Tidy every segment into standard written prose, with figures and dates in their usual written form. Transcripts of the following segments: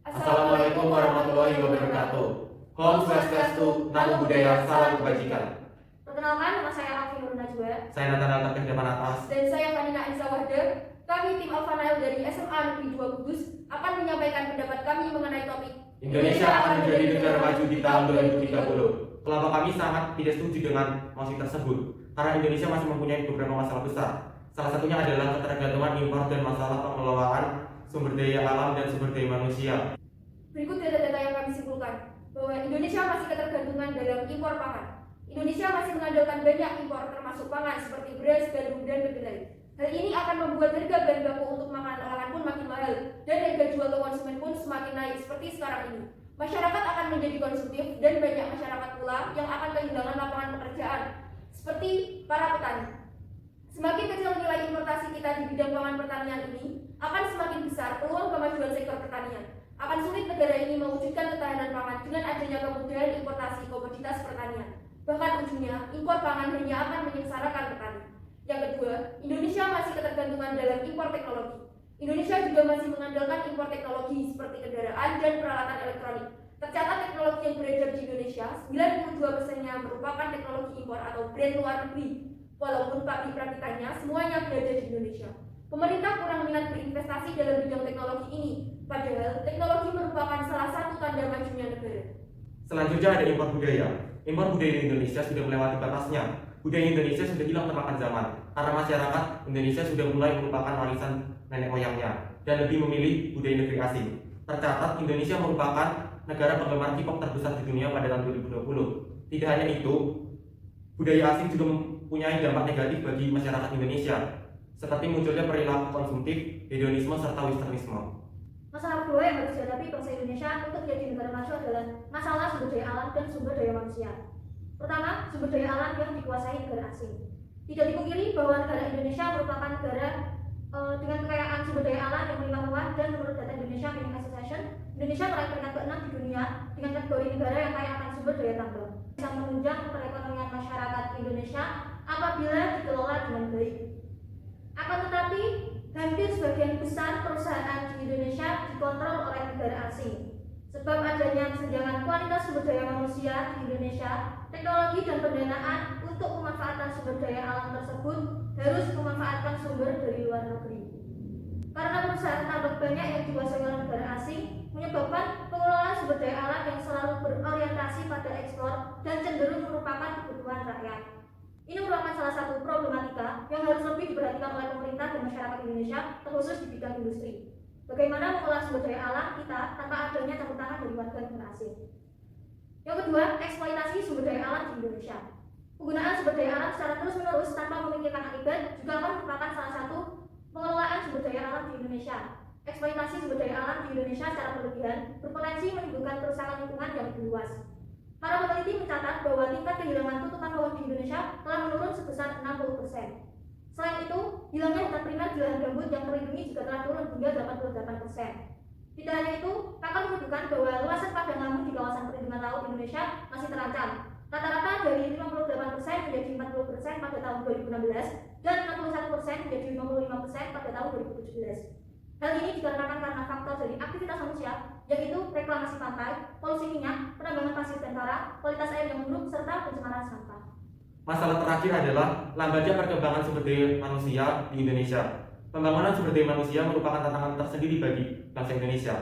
Assalamualaikum warahmatullahi wabarakatuh. Om Swastiastu, Namo Buddhaya, Salam Kebajikan. Perkenalkan, nama saya Alfi Nur Najwa. Saya Nathan Alta Depan Atas. Dan saya Vanina Anissa Wahda. Kami tim Alpha Nile dari SMA Negeri 2 Kudus akan menyampaikan pendapat kami mengenai topik Indonesia akan menjadi negara maju di tahun 2030. Kelompok kami sangat tidak setuju dengan mosi tersebut karena Indonesia masih mempunyai beberapa masalah besar. Salah satunya adalah ketergantungan impor dan masalah pengelolaan sumber daya alam dan sumber daya manusia. Berikut data-data yang kami simpulkan bahwa Indonesia masih ketergantungan dalam impor pangan. Indonesia masih mengandalkan banyak impor termasuk pangan seperti beras, gandum, dan kedelai. Hal ini akan membuat harga bahan baku untuk makanan olahan pun makin mahal dan harga jual ke konsumen pun semakin naik seperti sekarang ini. Masyarakat akan menjadi konsumtif dan banyak masyarakat pula yang akan kehilangan lapangan pekerjaan seperti para petani. Semakin kecil nilai importasi kita di bidang pangan pertanian ini, akan semakin besar peluang kemajuan sektor pertanian. Akan sulit negara ini mewujudkan ketahanan pangan dengan adanya kemudahan importasi komoditas pertanian. Bahkan ujungnya, impor pangan hanya akan menyengsarakan petani. Yang kedua, Indonesia masih ketergantungan dalam impor teknologi. Indonesia juga masih mengandalkan impor teknologi seperti kendaraan dan peralatan elektronik. Tercatat teknologi yang beredar di Indonesia, 92%-nya merupakan teknologi impor atau brand luar negeri. Walaupun pabrik-pabrikannya semuanya berada di Indonesia. Pemerintah kurang minat berinvestasi dalam bidang teknologi ini, padahal teknologi merupakan salah satu tanda majunya negara. Selanjutnya ada impor budaya. Impor budaya di Indonesia sudah melewati batasnya. Budaya Indonesia sudah hilang termakan zaman karena masyarakat Indonesia sudah mulai melupakan warisan nenek moyangnya dan lebih memilih budaya negeri asing. Tercatat Indonesia merupakan negara penggemar K-pop terbesar di dunia pada tahun 2020. Tidak hanya itu, budaya asing juga mempunyai dampak negatif bagi masyarakat Indonesia, seperti munculnya perilaku konsumtif, hedonisme, serta westernisme. Masalah kedua yang harus dihadapi bangsa Indonesia untuk menjadi negara maju adalah masalah sumber daya alam dan sumber daya manusia. Pertama, sumber daya alam yang dikuasai negara asing. Tidak dipungkiri bahwa negara Indonesia merupakan negara dengan kekayaan sumber daya alam yang melimpah dan menurut data Indonesia Mining Association, Indonesia meraih peringkat ke-6 di dunia dengan kategori negara yang kaya akan sumber daya tambang. Bisa menunjang perekonomian masyarakat Indonesia apabila dikelola dengan baik. Akan tetapi, hampir sebagian besar perusahaan di Indonesia dikontrol oleh negara asing. Sebab adanya kesenjangan kualitas sumber daya manusia di Indonesia, teknologi dan pendanaan untuk pemanfaatan sumber daya alam tersebut harus memanfaatkan sumber dari luar negeri. Karena perusahaan tambang banyak yang dikuasai oleh negara asing, menyebabkan pengelolaan sumber daya alam yang selalu berorientasi pada ekspor dan cenderung merupakan kebutuhan rakyat. Ini merupakan salah satu problematika yang harus lebih diperhatikan oleh pemerintah dan masyarakat Indonesia, terkhusus di bidang industri. Bagaimana mengelola sumber daya alam kita tanpa adanya campur tangan dari warga negara asing. Yang kedua, eksploitasi sumber daya alam di Indonesia. Penggunaan sumber daya alam secara terus-menerus tanpa memikirkan akibat juga akan merupakan salah satu pengelolaan sumber daya alam di Indonesia. Eksploitasi sumber daya alam di Indonesia secara berlebihan berpotensi menimbulkan kerusakan lingkungan yang lebih luas. Para peneliti mencatat bahwa tingkat kehilangan tutupan pohon di Indonesia telah menurun sebesar 60%. Selain itu, hilangnya hutan primer di lahan gambut yang terlindungi juga telah turun hingga 88%. Tidak hanya itu, pakar menyebutkan bahwa luasan padang lamun di kawasan perlindungan laut Indonesia masih terancam. Rata-rata dari 58% menjadi 40% pada tahun 2016 dan 61% menjadi 55% pada tahun 2017. Hal ini dikarenakan karena faktor dari aktivitas manusia, yaitu reklamasi pantai, polusi minyak, penambangan pasir dan karang, kualitas air yang buruk, serta pencemaran sampah. Masalah terakhir adalah lambatnya perkembangan sumber daya manusia di Indonesia. Pembangunan sumber daya manusia merupakan tantangan tersendiri bagi bangsa Indonesia.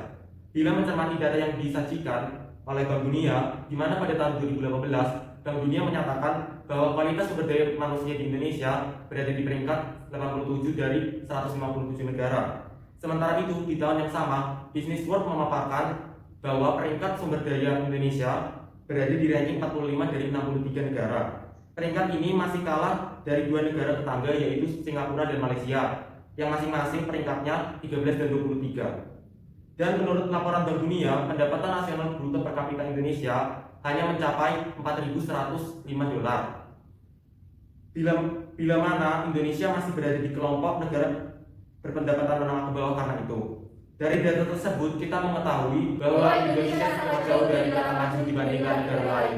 Bila mencermati data yang disajikan oleh Bank Dunia, di mana pada tahun 2018, Bank Dunia menyatakan bahwa kualitas sumber daya manusia di Indonesia berada di peringkat 87 dari 157 negara. Sementara itu, di tahun yang sama, Business World memaparkan bahwa peringkat sumber daya Indonesia berada di ranking 45 dari 63 negara. Peringkat ini masih kalah dari dua negara tetangga yaitu Singapura dan Malaysia, yang masing-masing peringkatnya 13 dan 23. Dan menurut laporan Bank Dunia, pendapatan nasional bruto per kapita Indonesia hanya mencapai 4.105 dolar. Bila mana Indonesia masih berada di kelompok negara berpendapatan menengah ke bawah karena itu. Dari data tersebut kita mengetahui bahwa Indonesia sangat jauh dari kata maju dibandingkan negara lain.